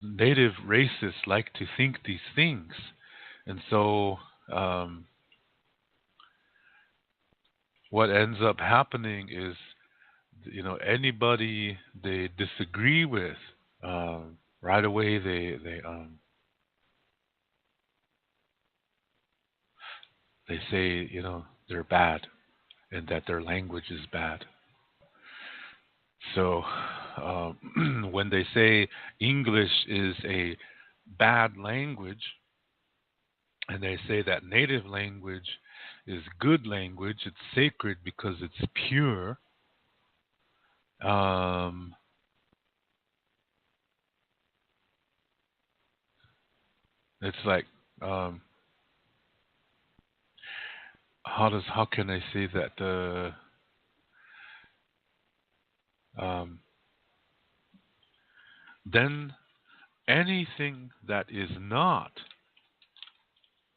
native races like to think these things, and so um, what ends up happening is, anybody they disagree with, right away they say, they're bad and that their language is bad. So when they say English is a bad language, and they say that native language is good language, it's sacred because it's pure. Um, it's like, um, how can I say that? Then anything that is not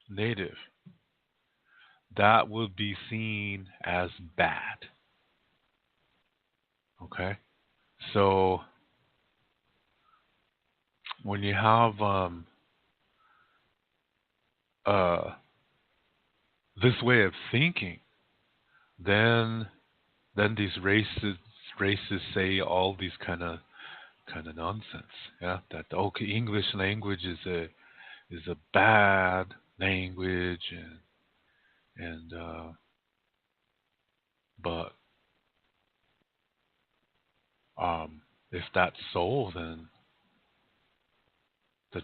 native, that will be seen as bad. Okay, so when you have uh, this way of thinking, then these races say all these kind of nonsense. Yeah, that okay, English language is a bad language, and but if that's so, then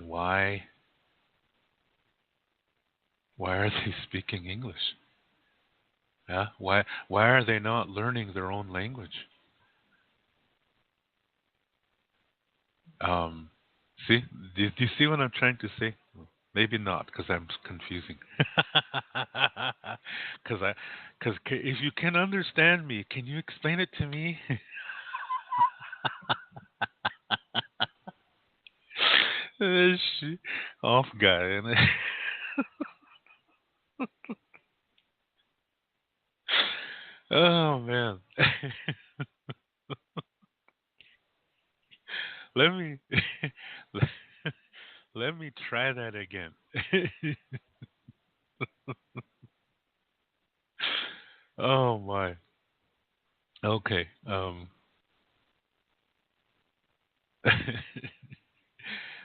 why are they speaking English? Yeah, why are they not learning their own language? Um, see, do you see what I'm trying to say? Maybe not, because I'm confusing. Because if you can understand me, can you explain it to me? Sh- Off guy. Oh man. let me let me try that again. Oh my. Okay.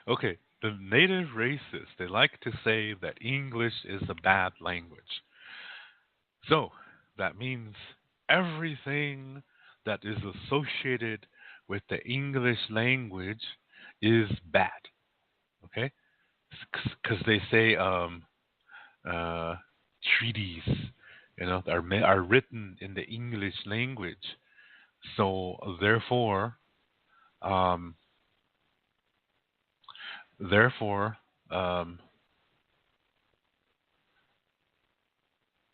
Okay. The native races, they like to say that English is a bad language. So that means everything that is associated with the English language is bad. Okay? Because they say uh, treaties, are written in the English language. So um, therefore, um,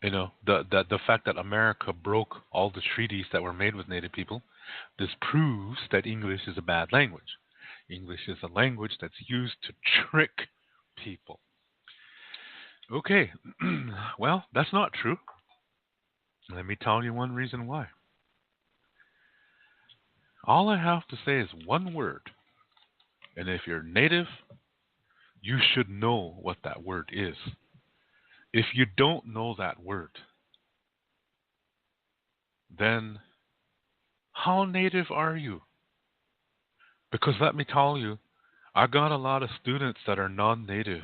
the fact that America broke all the treaties that were made with Native people, this proves that English is a bad language. English is a language that's used to trick people. Okay, well, that's not true. Let me tell you one reason why. All I have to say is one word, and if you're native, you should know what that word is. If you don't know that word, then how native are you? Because let me tell you, I got a lot of students that are non native,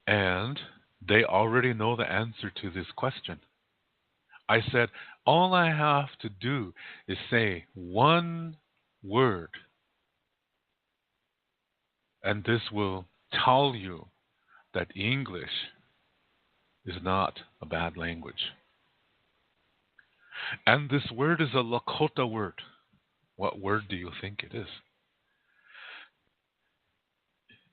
and they already know the answer to this question. I said, all I have to do is say one word, and this will tell you that English is not a bad language. And this word is a Lakota word. What word do you think it is?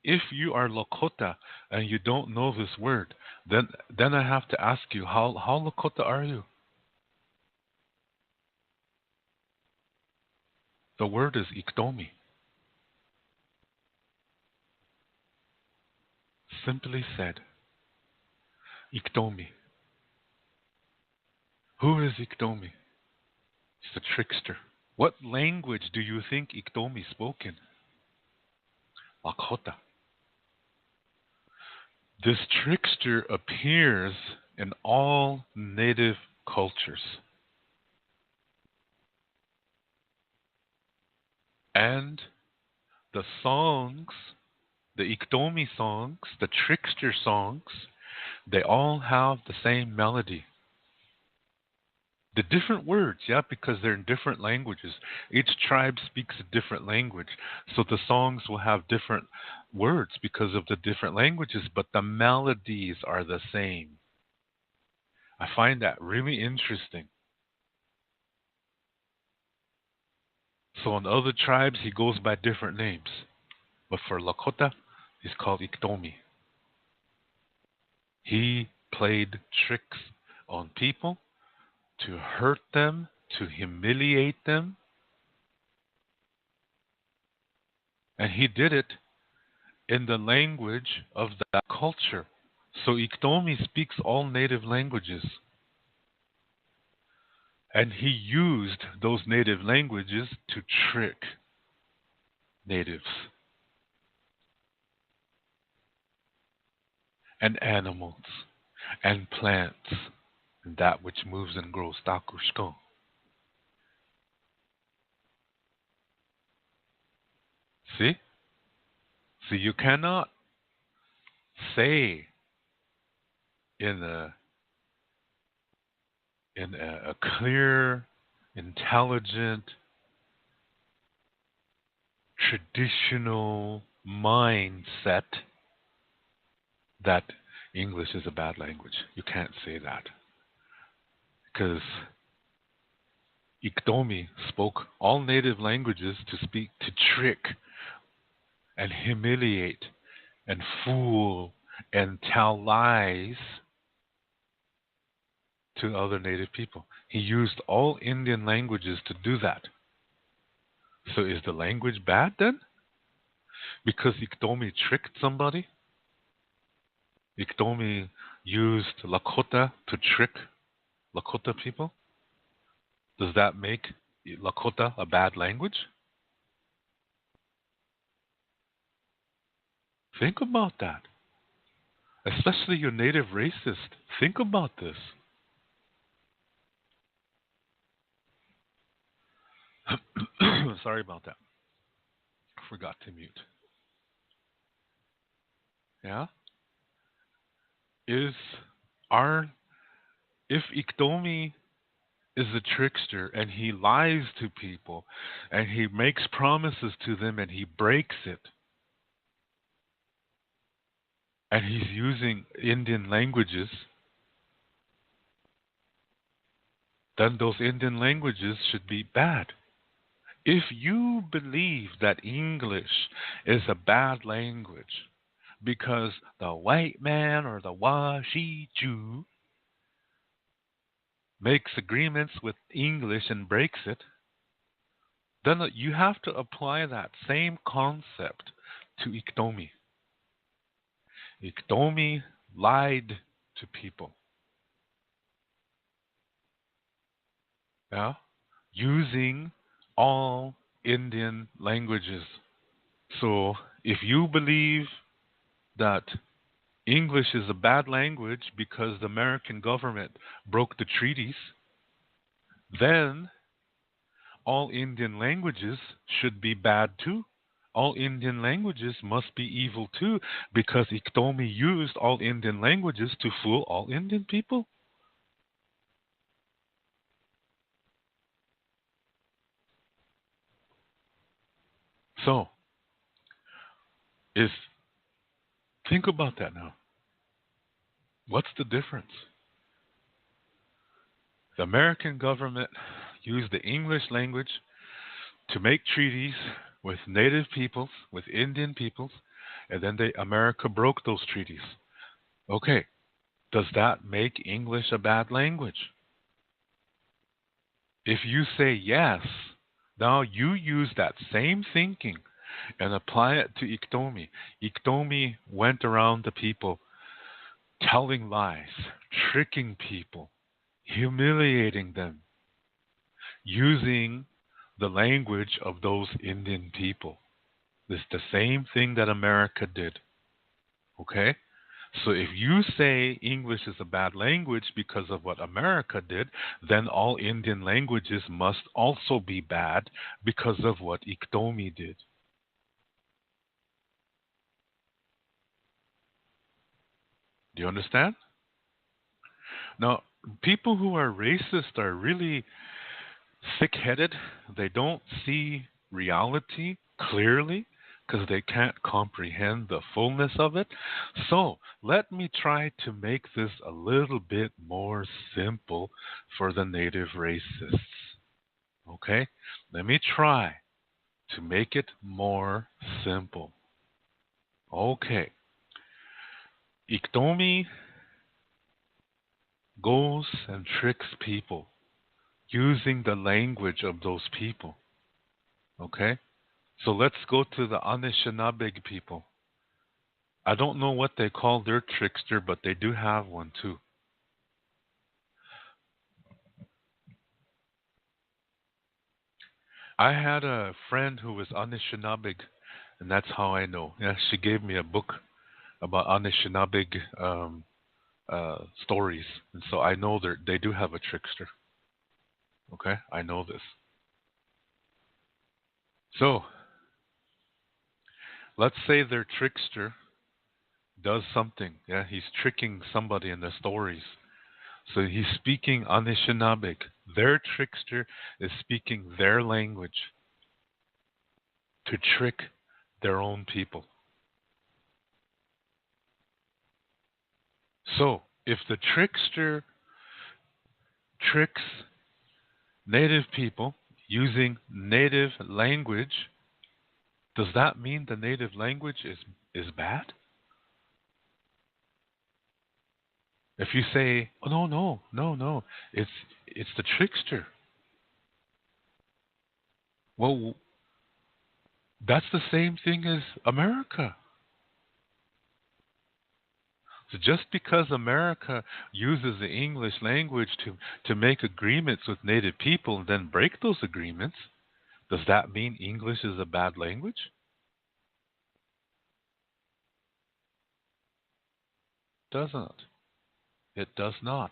If you are Lakota and you don't know this word, then I have to ask you, how Lakota are you? The word is Iktomi. Simply said, Iktomi. Who is Iktomi? He's a trickster. What language do you think Iktomi spoke in? Lakota. This trickster appears in all native cultures. And the songs, the Iktomi songs, the trickster songs, they all have the same melody. The different words, yeah, because they're in different languages. Each tribe speaks a different language. So the songs will have different words because of the different languages, but the melodies are the same. I find that really interesting. So in other tribes, he goes by different names. But for Lakota, he's called Iktomi. He played tricks on people to hurt them, to humiliate them. And he did it in the language of that culture. So Iktomi speaks all native languages. And he used those native languages to trick natives and animals and plants and that which moves and grows. Takushko. See? So you cannot say in a clear, intelligent, traditional mindset that English is a bad language. You can't say that. Because Iktomi spoke all native languages to trick and humiliate and fool and tell lies to other native people. He used all Indian languages to do that. So is the language bad then? Because Iktomi tricked somebody? Iktomi used Lakota to trick Lakota people? Does that make Lakota a bad language? Think about that. Especially your native racist. Think about this. Sorry about that. Forgot to mute. Yeah? Is our if Iktomi is a trickster and he lies to people and he makes promises to them and he breaks it and he's using Indian languages, then those Indian languages should be bad. If you believe that English is a bad language because the white man or the Washi Jew makes agreements with English and breaks it, then you have to apply that same concept to Iktomi. Iktomi lied to people. Yeah? Using all Indian languages. So if you believe that English is a bad language because the American government broke the treaties, then all Indian languages should be bad too. All Indian languages must be evil too because Iktomi used all Indian languages to fool all Indian people. So, if think about that now. What's the difference? The American government used the English language to make treaties with native peoples, with Indian peoples, and then America broke those treaties. Okay, does that make English a bad language? If you say yes, now you use that same thinking and apply it to Iktomi. Iktomi went around the people telling lies, tricking people, humiliating them, using the language of those Indian people. It's the same thing that America did. Okay? So if you say English is a bad language because of what America did, then all Indian languages must also be bad because of what Iktomi did. Do you understand? Now, people who are racist are really thick headed. They don't see reality clearly because they can't comprehend the fullness of it. So, let me try to make this a little bit more simple for the native racists. Okay? Let me try to make it more simple. Okay. Iktomi goes and tricks people using the language of those people. Okay? So let's go to the Anishinaabe people. I don't know what they call their trickster, but they do have one too. I had a friend who was Anishinaabe, and that's how I know. Yeah, she gave me a book about Anishinaabe stories, and so I know they do have a trickster. Okay, I know this. So let's say their trickster does something. Yeah, he's tricking somebody in the stories. So he's speaking Anishinaabe. Their trickster is speaking their language to trick their own people. So if the trickster tricks native people using native language, does that mean the native language is bad? If you say, oh, no, no, no, no, it's the trickster. Well, that's the same thing as America. So just because America uses the English language to make agreements with native people and then break those agreements, does that mean English is a bad language? Doesn't. It does not.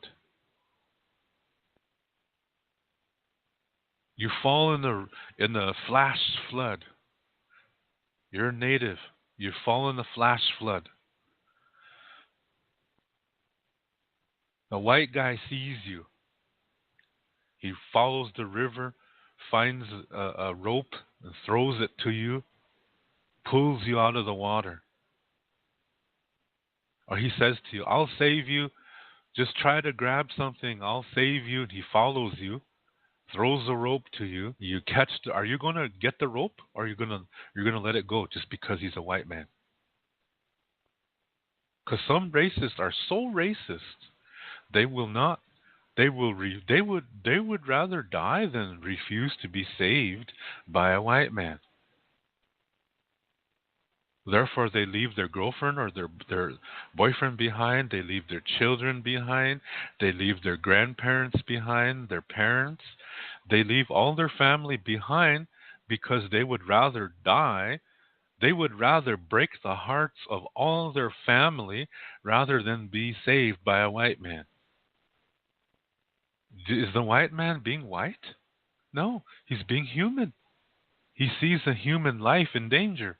You fall in the flash flood. You're a native. You fall in the flash flood. The white guy sees you. He follows the river, finds a rope, and throws it to you, pulls you out of the water. Or he says to you, I'll save you. Just try to grab something. I'll save you. And he follows you, throws the rope to you. You catch. Are you going to get the rope, or you're gonna let it go just because he's a white man? Because some racists are so racist, they will not. They would rather die than refuse to be saved by a white man. Therefore, they leave their girlfriend or their boyfriend behind. They leave their children behind. They leave their grandparents behind, their parents. They leave all their family behind because they would rather die. They would rather break the hearts of all their family rather than be saved by a white man. Is the white man being white? No, he's being human. He sees a human life in danger.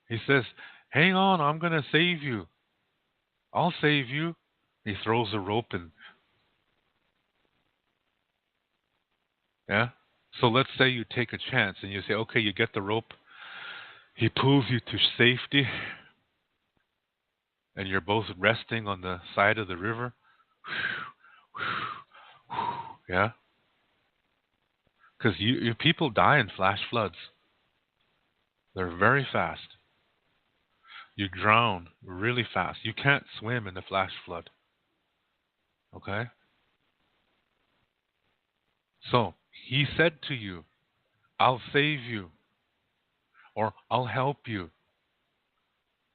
He says, hang on, I'm going to save you. I'll save you. He throws a rope and, yeah. So let's say you take a chance and you say, okay, you get the rope. He pulls you to safety and you're both resting on the side of the river. Yeah. Because people die in flash floods. They're very fast. You drown really fast. You can't swim in the flash flood. Okay? So he said to you, I'll save you or I'll help you.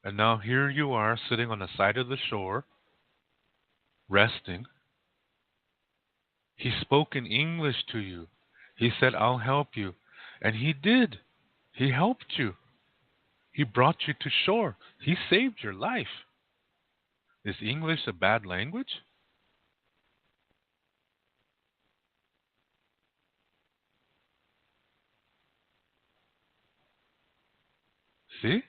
And now here you are sitting on the side of the shore, resting. He spoke in English to you. He said, I'll help you. And he did. He helped you. He brought you to shore. He saved your life. Is English a bad language? See?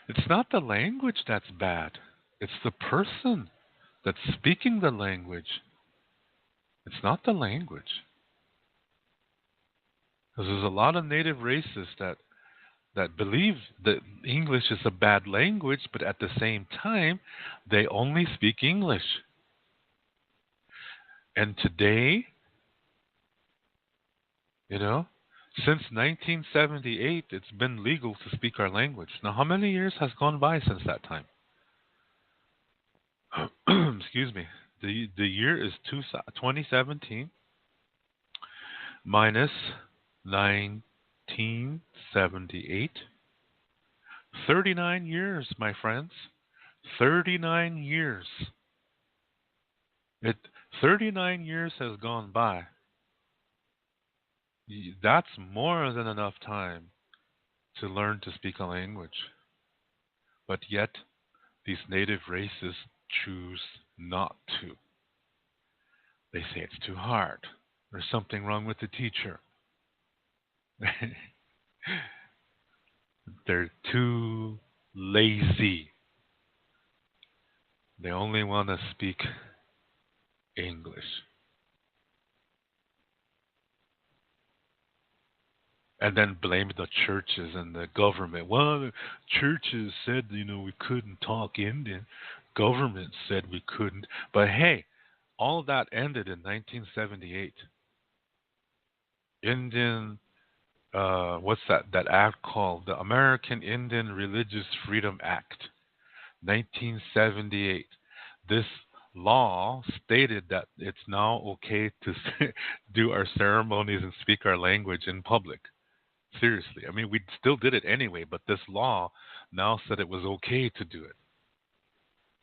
It's not the language that's bad. It's the person that's speaking the language. It's not the language. Because there's a lot of native races that believe that English is a bad language, but at the same time, they only speak English. And today, you know, since 1978, it's been legal to speak our language. Now, how many years has gone by since that time? Excuse me. The year is 2017 minus 1978. 39 years, my friends. 39 years. It 39 years has gone by. That's more than enough time to learn to speak a language. But yet, these native races choose not to. They say it's too hard. There's something wrong with the teacher. They're too lazy. They only want to speak English. And then blame the churches and the government. Well, the churches said, we couldn't talk Indian. Government said we couldn't. But hey, all that ended in 1978. Indian, what's that act called? The American Indian Religious Freedom Act, 1978. This law stated that it's now okay to do our ceremonies and speak our language in public. Seriously. I mean, we still did it anyway, but this law now said it was okay to do it.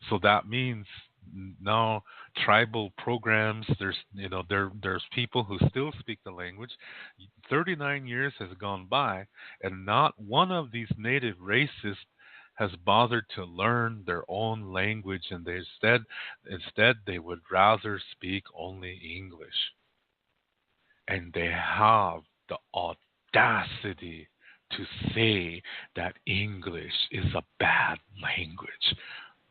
So that means now tribal programs, there's people who still speak the language. 39 years has gone by, and not one of these native races has bothered to learn their own language, and instead they would rather speak only English. And they have the audacity to say that English is a bad language.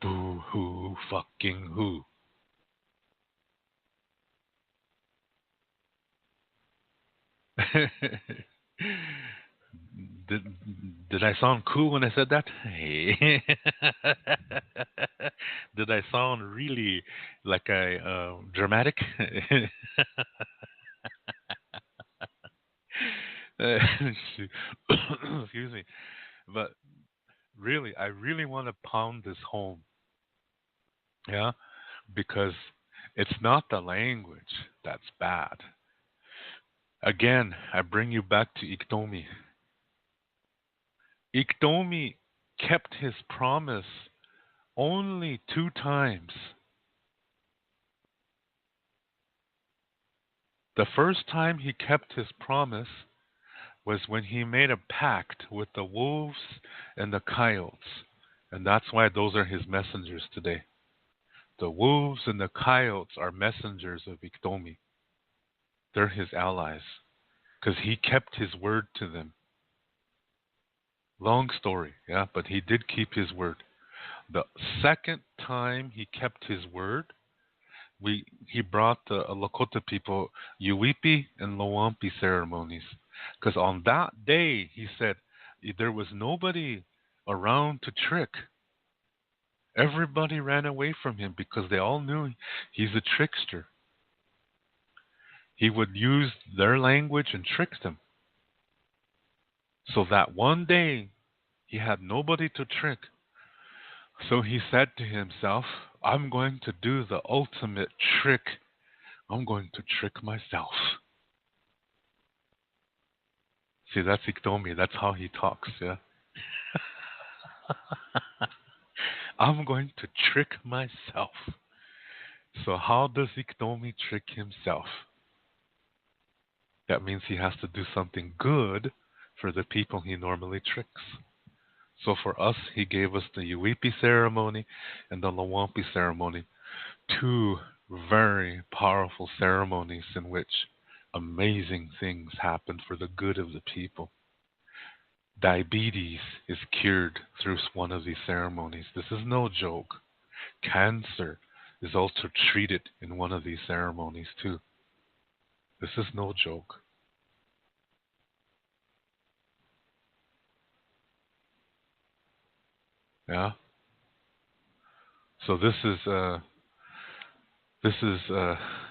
Boo hoo fucking who. did I sound cool when I said that? Hey. Did I sound really like I dramatic? Excuse me. But really, I really want to pound this home. Yeah, because it's not the language that's bad. Again, I bring you back to Iktomi. Iktomi kept his promise only 2 times. The first time he kept his promise was when he made a pact with the wolves and the coyotes. And that's why those are his messengers today. The wolves and the coyotes are messengers of Iktomi. They're his allies because he kept his word to them. Long story, yeah, but he did keep his word. The second time he kept his word, he brought the Lakota people Uwipi and Lowampi ceremonies. Because on that day, he said, there was nobody around to trick. Everybody ran away from him because they all knew he's a trickster. He would use their language and trick them. So that one day, he had nobody to trick. So he said to himself, I'm going to do the ultimate trick. I'm going to trick myself. See, that's Iktomi. That's how he talks, yeah? I'm going to trick myself. So how does Iktomi trick himself? That means he has to do something good for the people he normally tricks. So for us, he gave us the Uipi ceremony and the Lawampi ceremony, two very powerful ceremonies in which amazing things happened for the good of the people. Diabetes is cured through one of these ceremonies. This is no joke. Cancer is also treated in one of these ceremonies too. This is no joke. Yeah. So this is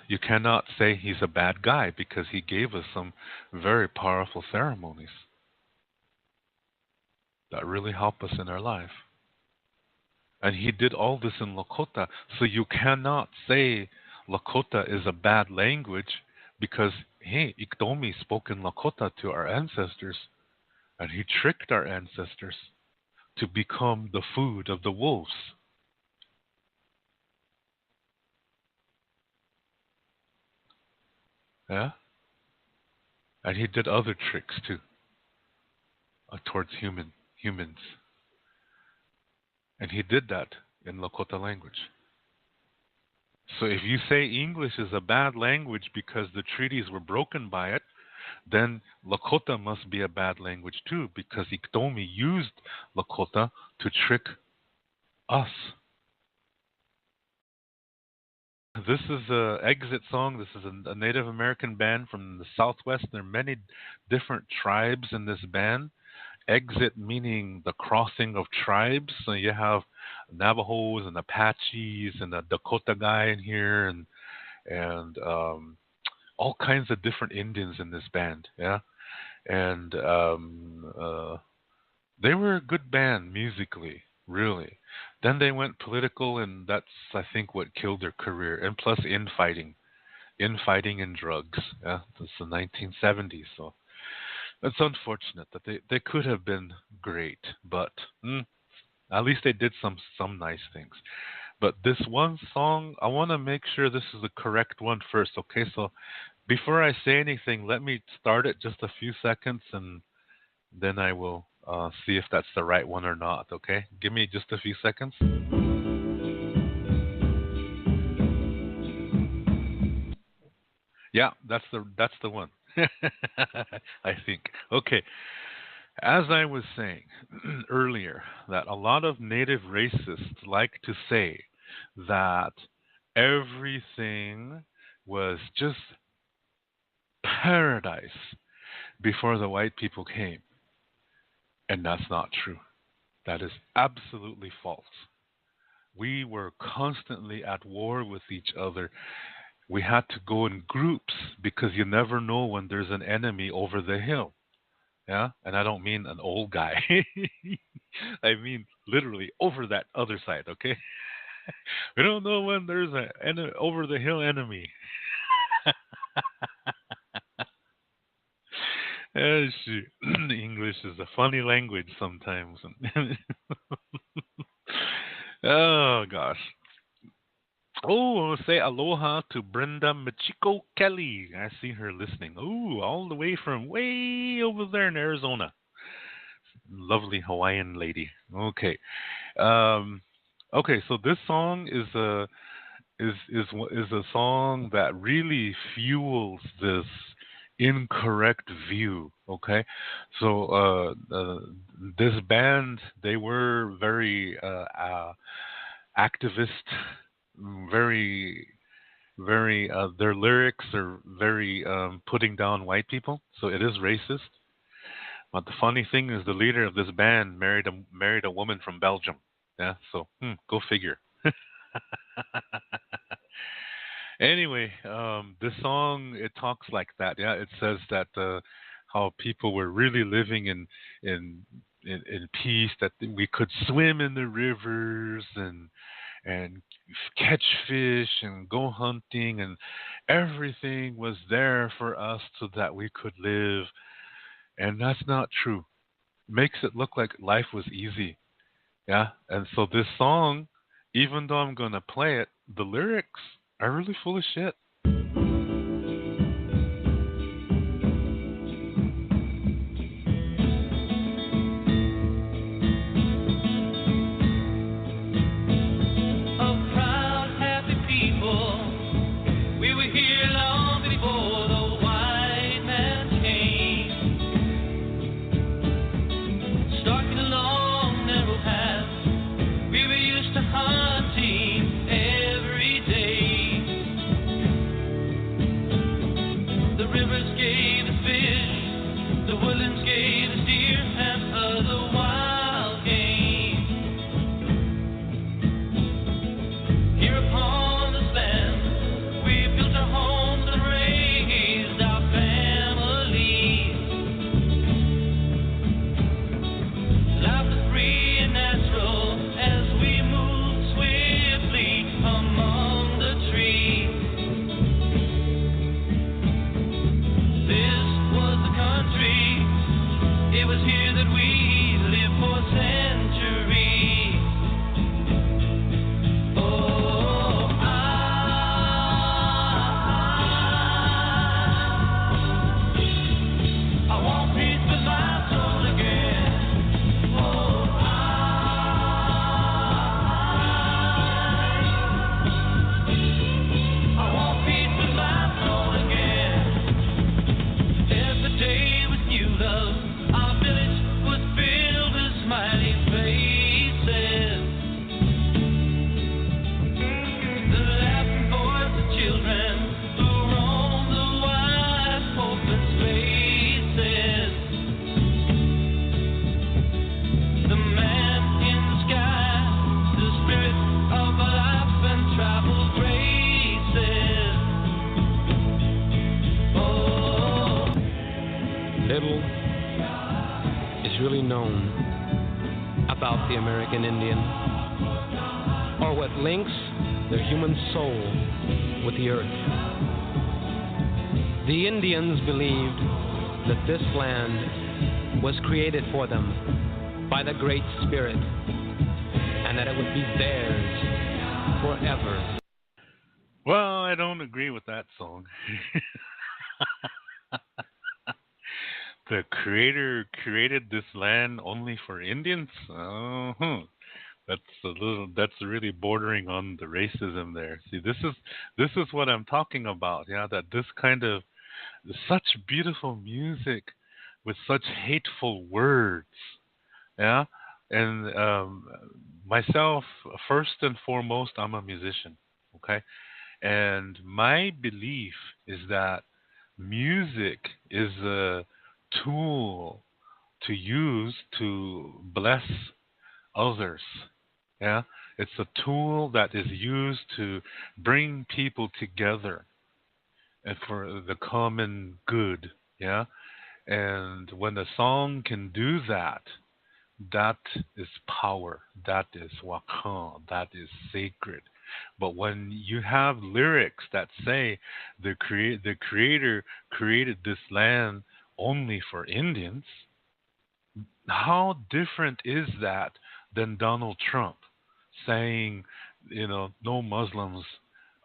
you cannot say he's a bad guy because he gave us some very powerful ceremonies that really help us in our life. And he did all this in Lakota. So you cannot say Lakota is a bad language because, hey, Iktomi spoke in Lakota to our ancestors and he tricked our ancestors to become the food of the wolves. Yeah? And he did other tricks too towards humans. And he did that in Lakota language. So if you say English is a bad language because the treaties were broken by it, then Lakota must be a bad language too because Iktomi used Lakota to trick us. This is a exit song. This is a Native American band from the Southwest. There are many different tribes in this band. Exit meaning the crossing of tribes. So you have Navajos and Apaches and a Dakota guy in here and all kinds of different Indians in this band. Yeah, and they were a good band musically, really. Then they went political, and that's I think what killed their career. And plus infighting and drugs. Yeah, that's the 1970s. So it's unfortunate that they could have been great, but at least they did some nice things. But this one song, I want to make sure this is the correct one first. Okay, so before I say anything, let me start it just a few seconds, and then I will see if that's the right one or not. Okay, give me just a few seconds. Yeah, that's the one. I think. Okay, as I was saying earlier, that a lot of native racists like to say that everything was just paradise before the white people came. And that's not true. That is absolutely false. We were constantly at war with each other. We had to go in groups because you never know when there's an enemy over the hill. Yeah, and I don't mean an old guy. I mean literally over that other side. Okay, we don't know when there's an over the hill enemy. Shoot. English is a funny language sometimes. Oh gosh. Oh, say aloha to Brenda Machiko Kelly. I see her listening. Oh, all the way from way over there in Arizona. Lovely Hawaiian lady. Okay. Um, okay, so this song is a song that really fuels this incorrect view. Okay, so this band, they were very activist, very their lyrics are very putting down white people, so it is racist. But the funny thing is, the leader of this band married a woman from Belgium. Yeah, so go figure. Anyway, this song, it talks like that. Yeah, it says that how people were really living in in peace, that we could swim in the rivers and catch fish and go hunting, and everything was there for us so that we could live. And that's not true. Makes it look like life was easy. Yeah. And so this song, even though I'm gonna play it, the lyrics are really full of shit. known about the American Indian, or what links their human soul with the earth. The Indians believed that this land was created for them by the Great Spirit, and that it would be theirs forever. Well, I don't agree with that song. The Creator created this land only for Indians? That's really bordering on the racism there. See, this is what I'm talking about. Yeah, that this kind of such beautiful music with such hateful words. Yeah, and myself, first and foremost, I'm a musician. Okay, and my belief is that music is a tool to use to bless others. Yeah, it's a tool that is used to bring people together and for the common good. Yeah, and when a song can do that, that is power. That is wakan. That is sacred. But when you have lyrics that say the creator created this land only for Indians, how different is that than Donald Trump saying, no Muslims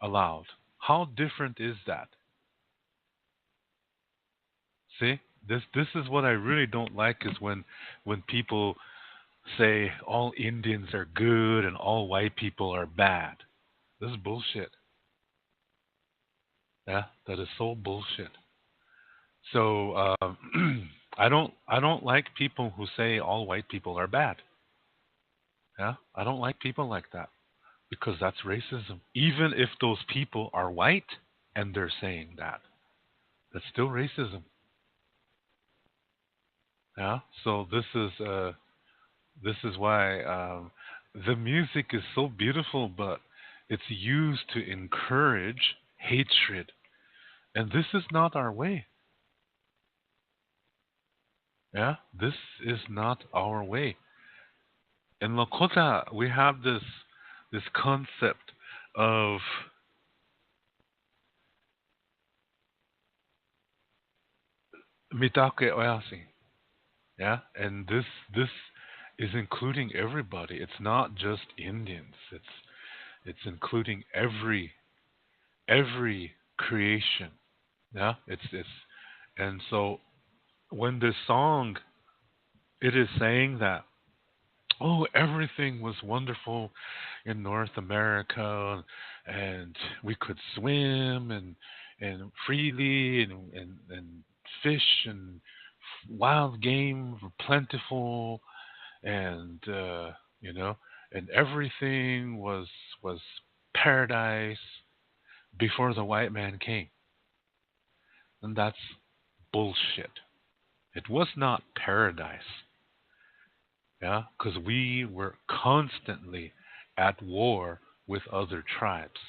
allowed? How different is that? See, this is what I really don't like is when people say all Indians are good and all white people are bad. This is bullshit. Yeah, that is so bullshit. So I don't like people who say all white people are bad. Yeah, I don't like people like that because that's racism. Even if those people are white and they're saying that, that's still racism. Yeah. So this is why the music is so beautiful, but it's used to encourage hatred, and this is not our way. Yeah, this is not our way. In Lakota, we have this concept of mitake oyasi. Yeah, and this is including everybody. It's not just Indians. It's including every creation. Yeah, it's and so when this song it is saying that everything was wonderful in North America, and we could swim and freely and fish and wild game were plentiful, and you know, and everything was paradise before the white man came, and that's bullshit. It was not paradise. Yeah, because we were constantly at war with other tribes.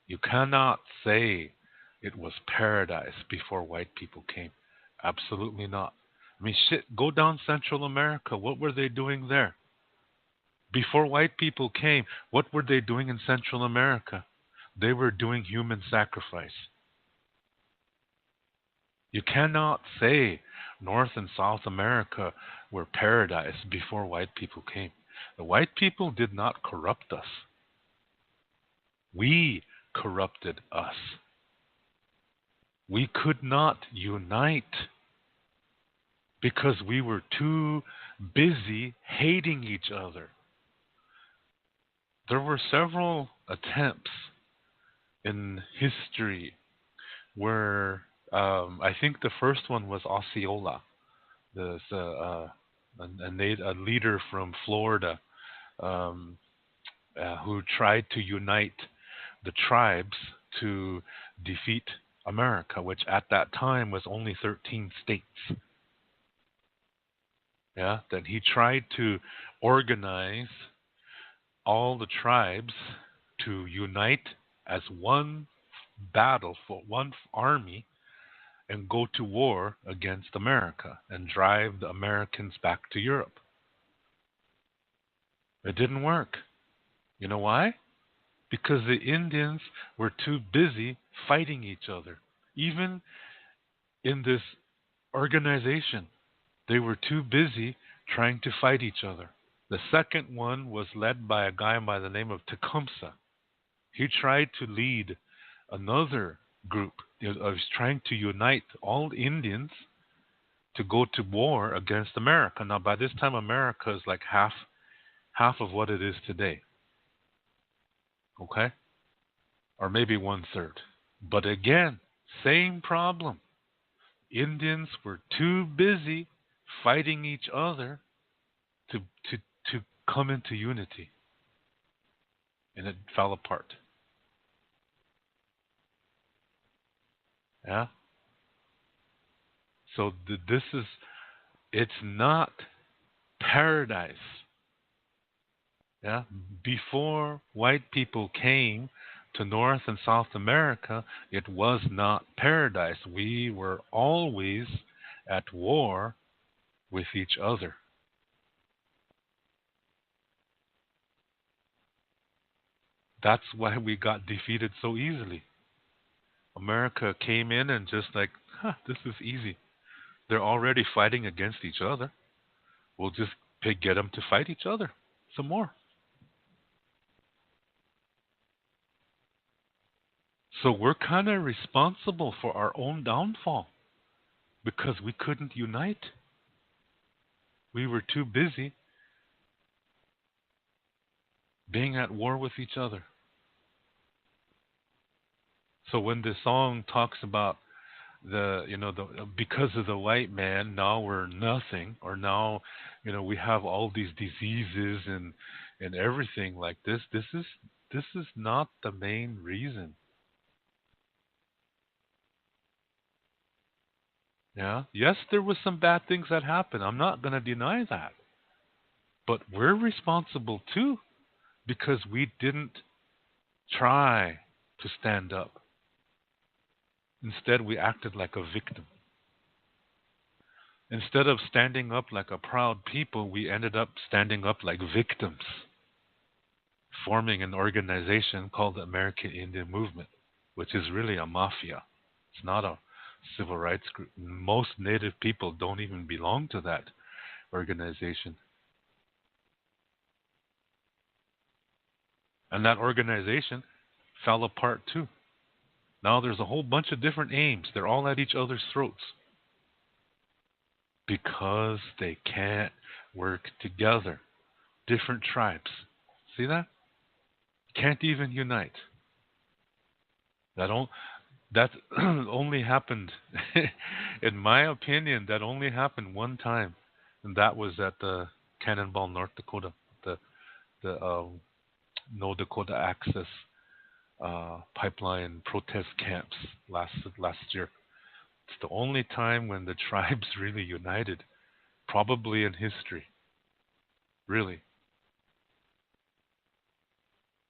You cannot say it was paradise before white people came. Absolutely not. I mean, shit, go down Central America. What were they doing there? Before white people came, what were they doing in Central America? They were doing human sacrifice. You cannot say North and South America were paradise before white people came. The white people did not corrupt us. We corrupted us. We could not unite because we were too busy hating each other. There were several attempts in history where I think the first one was Osceola, a leader from Florida um, who tried to unite the tribes to defeat America, which at that time was only 13 states. Yeah, that he tried to organize all the tribes to unite as one battle for one army and go to war against America and drive the Americans back to Europe. It didn't work. You know why? Because the Indians were too busy fighting each other. Even in this organization, they were too busy trying to fight each other. The second one was led by a guy by the name of Tecumseh. He tried to lead another group. He was trying to unite all Indians to go to war against America. Now, by this time, America is like half of what it is today. Okay? Or maybe one third. But again, same problem. Indians were too busy fighting each other to to to come into unity, and it fell apart. Yeah. So this is, it's not paradise. Yeah. Before white people came to North and South America, it was not paradise. We were always at war with each other. That's why we got defeated so easily. America came in and just like, this is easy. They're already fighting against each other. We'll just get them to fight each other some more. So we're kind of responsible for our own downfall because we couldn't unite. We were too busy being at war with each other. So when the song talks about because of the white man, now we're nothing, or now, we have all these diseases and everything like this. This is not the main reason. Yeah. Yes, there was some bad things that happened. I'm not going to deny that. But we're responsible too because we didn't try to stand up. Instead, we acted like a victim. Instead of standing up like a proud people, we ended up standing up like victims, forming an organization called the American Indian Movement, which is really a mafia. It's not a civil rights group. Most Native people don't even belong to that organization. And that organization fell apart too. Now there's a whole bunch of different aims. They're all at each other's throats because they can't work together. Different tribes. See that? Can't even unite. That only happened, in my opinion, that only happened one time, and that was at the Cannonball, North Dakota, the No Dakota Access pipeline protest camps last year. It's the only time when the tribes really united, probably in history. Really.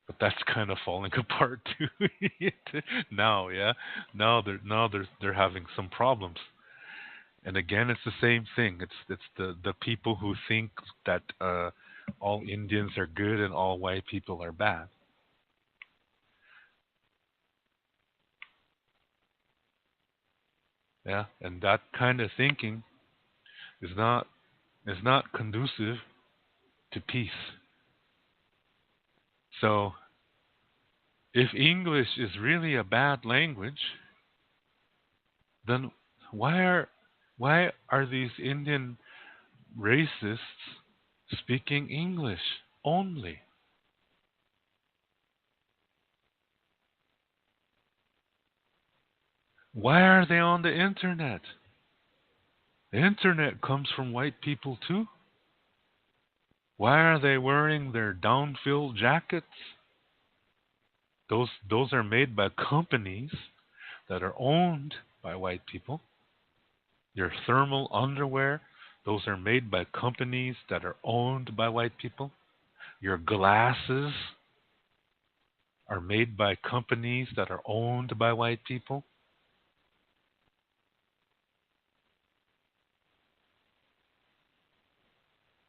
But that's kind of falling apart too now, yeah. Now they're having some problems. And again, it's the same thing. It's the people who think that all Indians are good and all white people are bad. Yeah, and that kind of thinking is not conducive to peace. So, if English is really a bad language, then why are these Indian racists speaking English only? Why are they on the internet? The internet comes from white people too. Why are they wearing their down-filled jackets? Those are made by companies that are owned by white people. Your thermal underwear, those are made by companies that are owned by white people. Your glasses are made by companies that are owned by white people.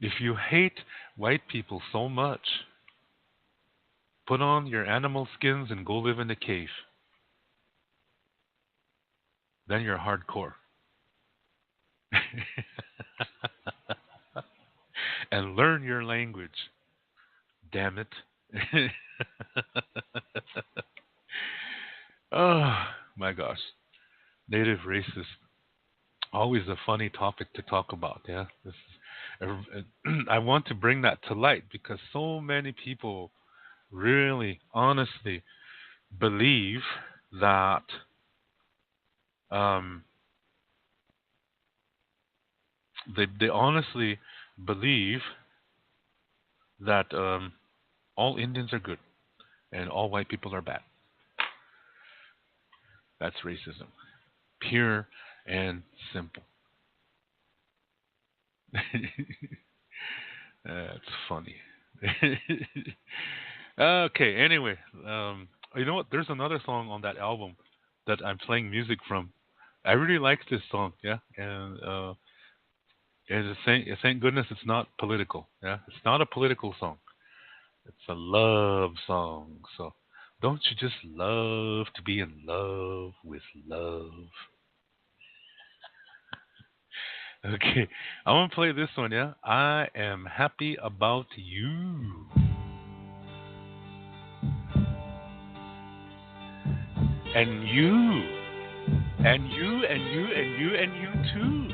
If you hate white people so much, put on your animal skins and go live in a cave. Then you're hardcore. And learn your language. Damn it. Oh my gosh. Native races. Always a funny topic to talk about, yeah. I want to bring that to light because so many people really honestly believe that um, they honestly believe that all Indians are good and all white people are bad. That's racism, pure and simple. That's funny. Okay, anyway, you know what? There's another song on that album that I'm playing music from. I really like this song, yeah, and thank goodness it's not political, yeah. It's not a political song. It's a love song. So, don't you just love to be in love with love? Okay, I want to play this one, yeah. I am happy about you. And you. And you, and you, and you, and you too.